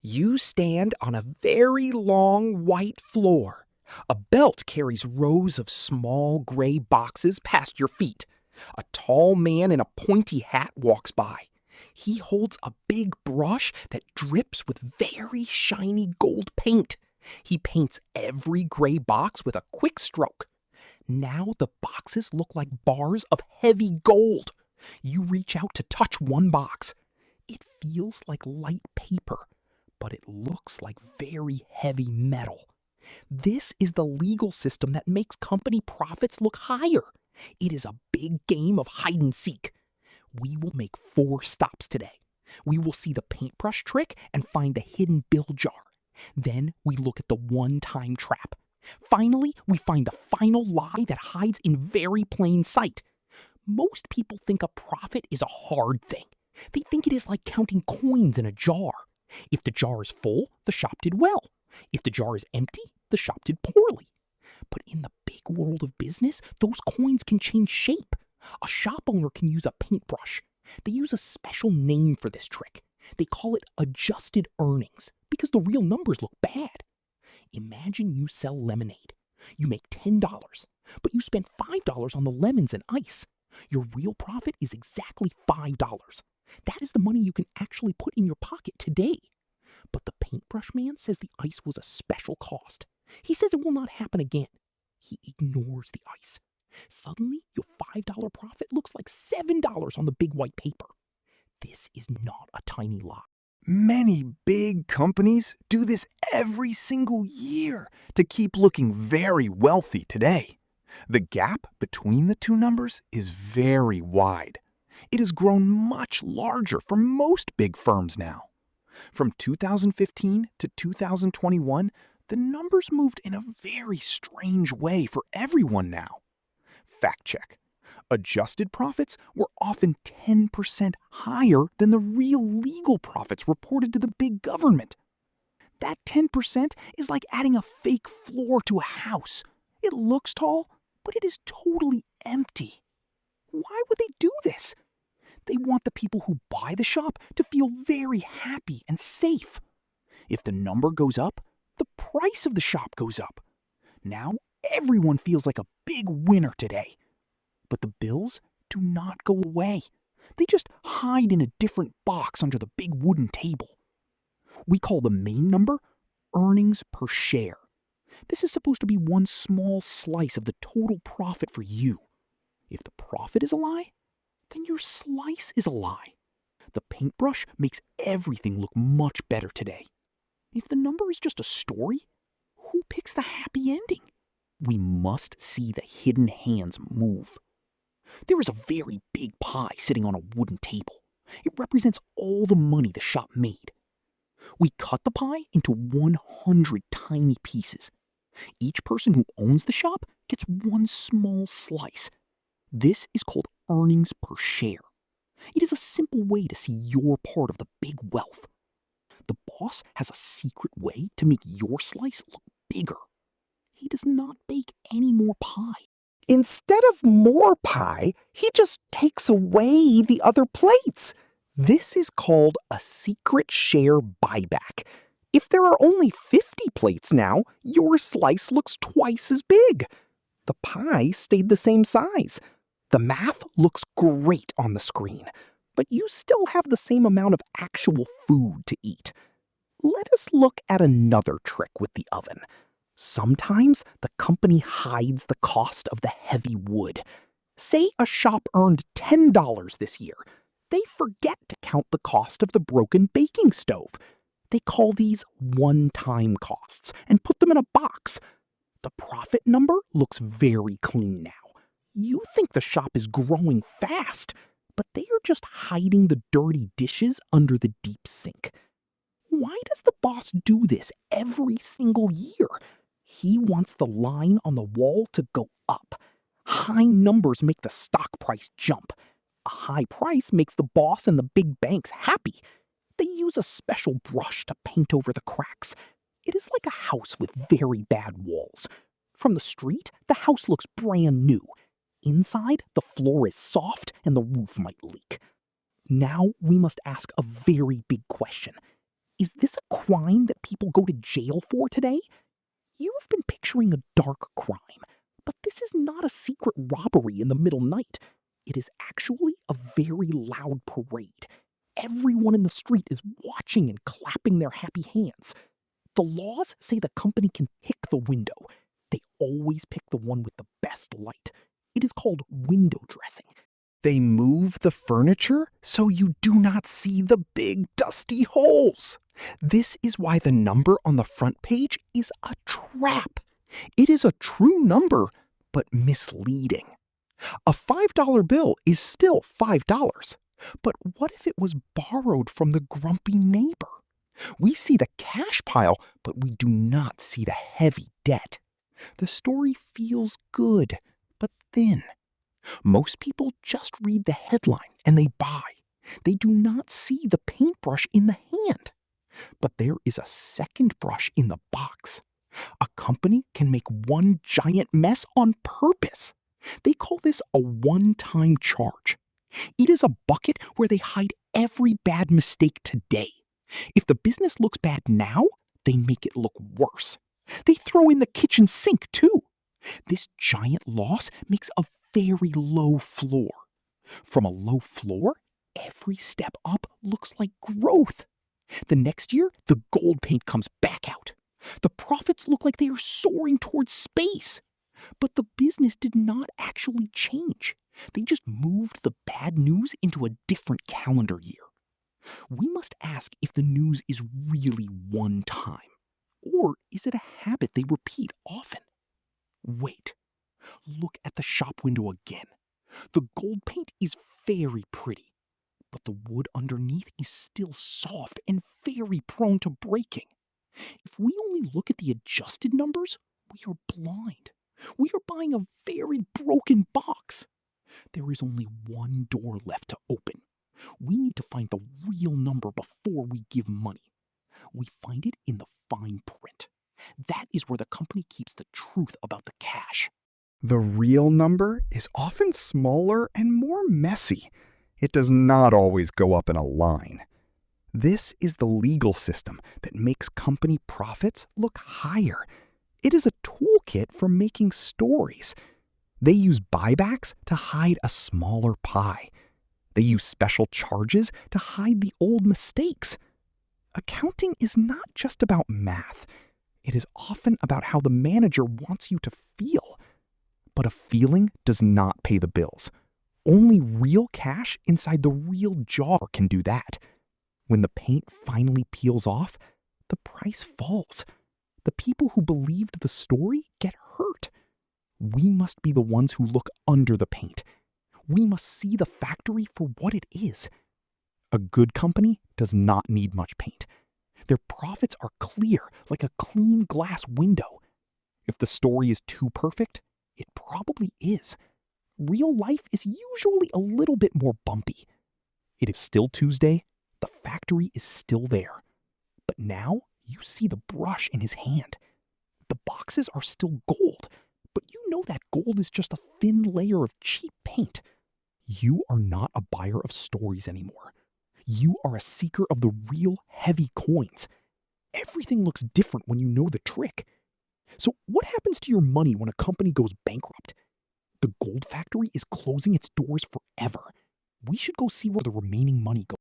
You stand on a very long white floor. A belt carries rows of small gray boxes past your feet. A tall man in a pointy hat walks by. He holds a big brush that drips with very shiny gold paint. He paints every gray box with a quick stroke. Now the boxes look like bars of heavy gold. You reach out to touch one box. It feels like light paper, but it looks like very heavy metal. This is the legal system that makes company profits look higher. It is a big game of hide and seek. We will make 4 stops today. We will see the paintbrush trick and find the hidden bill jar. Then we look at the one-time trap. Finally, we find the final lie that hides in very plain sight. Most people think a profit is a hard thing. They think it is like counting coins in a jar. If the jar is full, the shop did well. If the jar is empty, the shop did poorly. But in the big world of business, those coins can change shape. A shop owner can use a paintbrush. They use a special name for this trick. They call it adjusted earnings because the real numbers look bad. Imagine you sell lemonade. You make $10, but you spend $5 on the lemons and ice. Your real profit is exactly $5. That is the money you can actually put in your pocket today. But the paintbrush man says the ice was a special cost. He says it will not happen again. He ignores the ice. Suddenly, your $5 profit looks like $7 on the big white paper. This is not a tiny lie. Many big companies do this every single year to keep looking very wealthy today. The gap between the two numbers is very wide. It has grown much larger for most big firms now. From 2015 to 2021, the numbers moved in a very strange way for everyone now. Fact check. Adjusted profits were often 10% higher than the real legal profits reported to the big government. That 10% is like adding a fake floor to a house. It looks tall, but it is totally empty. Why would they do this? They want the people who buy the shop to feel very happy and safe. If the number goes up, the price of the shop goes up. Now everyone feels like a big winner today. But the bills do not go away. They just hide in a different box under the big wooden table. We call the main number earnings per share. This is supposed to be one small slice of the total profit for you. If the profit is a lie, then your slice is a lie. The paintbrush makes everything look much better today. If the number is just a story, who picks the happy ending? We must see the hidden hands move. There is a very big pie sitting on a wooden table. It represents all the money the shop made. We cut the pie into 100 tiny pieces. Each person who owns the shop gets one small slice. This is called earnings per share. It is a simple way to see your part of the big wealth. The boss has a secret way to make your slice look bigger. He does not bake any more pie. Instead of more pie, he just takes away the other plates. This is called a secret share buyback. If there are only 50 plates now, your slice looks twice as big. The pie stayed the same size. The math looks great on the screen, but you still have the same amount of actual food to eat. Let us look at another trick with the oven. Sometimes the company hides the cost of the heavy wood. Say a shop earned $10 this year. They forget to count the cost of the broken baking stove. They call these one-time costs and put them in a box. The profit number looks very clean now. You think the shop is growing fast, but they are just hiding the dirty dishes under the deep sink. Why does the boss do this every single year? He wants the line on the wall to go up. High numbers make the stock price jump. A high price makes the boss and the big banks happy. They use a special brush to paint over the cracks. It is like a house with very bad walls. From the street, the house looks brand new. Inside, the floor is soft and the roof might leak. Now we must ask a very big question. Is this a crime that people go to jail for today? You have been picturing a dark crime, but this is not a secret robbery in the middle night. It is actually a very loud parade. Everyone in the street is watching and clapping their happy hands. The laws say the company can pick the window. They always pick the one with the best light. It is called window dressing. They move the furniture so you do not see the big dusty holes. This is why the number on the front page is a trap. It is a true number, but misleading. A $5 bill is still $5. But what if it was borrowed from the grumpy neighbor? We see the cash pile, but we do not see the heavy debt. The story feels good, but thin. Most people just read the headline and they buy. They do not see the paintbrush in the hand. But there is a second brush in the box. A company can make one giant mess on purpose. They call this a one-time charge. It is a bucket where they hide every bad mistake today. If the business looks bad now, they make it look worse. They throw in the kitchen sink too. This giant loss makes a very low floor. From a low floor, every step up looks like growth. The next year, the gold paint comes back out. The profits look like they are soaring towards space. But the business did not actually change. They just moved the bad news into a different calendar year. We must ask if the news is really one time, or is it a habit they repeat often? Wait, look at the shop window again. The gold paint is very pretty, but the wood underneath is still soft and very prone to breaking. If we only look at the adjusted numbers, we are blind. We are buying a very broken box. There is only one door left to open. We need to find the real number before we give money. We find it in the fine print. That is where the company keeps the truth about the cash. The real number is often smaller and more messy. It does not always go up in a line. This is the legal system that makes company profits look higher. It is a toolkit for making stories. They use buybacks to hide a smaller pie. They use special charges to hide the old mistakes. Accounting is not just about math. It is often about how the manager wants you to feel. But a feeling does not pay the bills. Only real cash inside the real jar can do that. When the paint finally peels off, the price falls. The people who believed the story get hurt. We must be the ones who look under the paint. We must see the factory for what it is. A good company does not need much paint. Their profits are clear, like a clean glass window. If the story is too perfect, it probably is. Real life is usually a little bit more bumpy. It is still Tuesday. The factory is still there. But now you see the brush in his hand. The boxes are still gold, but you know that gold is just a thin layer of cheap paint. You are not a buyer of stories anymore. You are a seeker of the real heavy coins. Everything looks different when you know the trick. So what happens to your money when a company goes bankrupt? The gold factory is closing its doors forever. We should go see where the remaining money goes.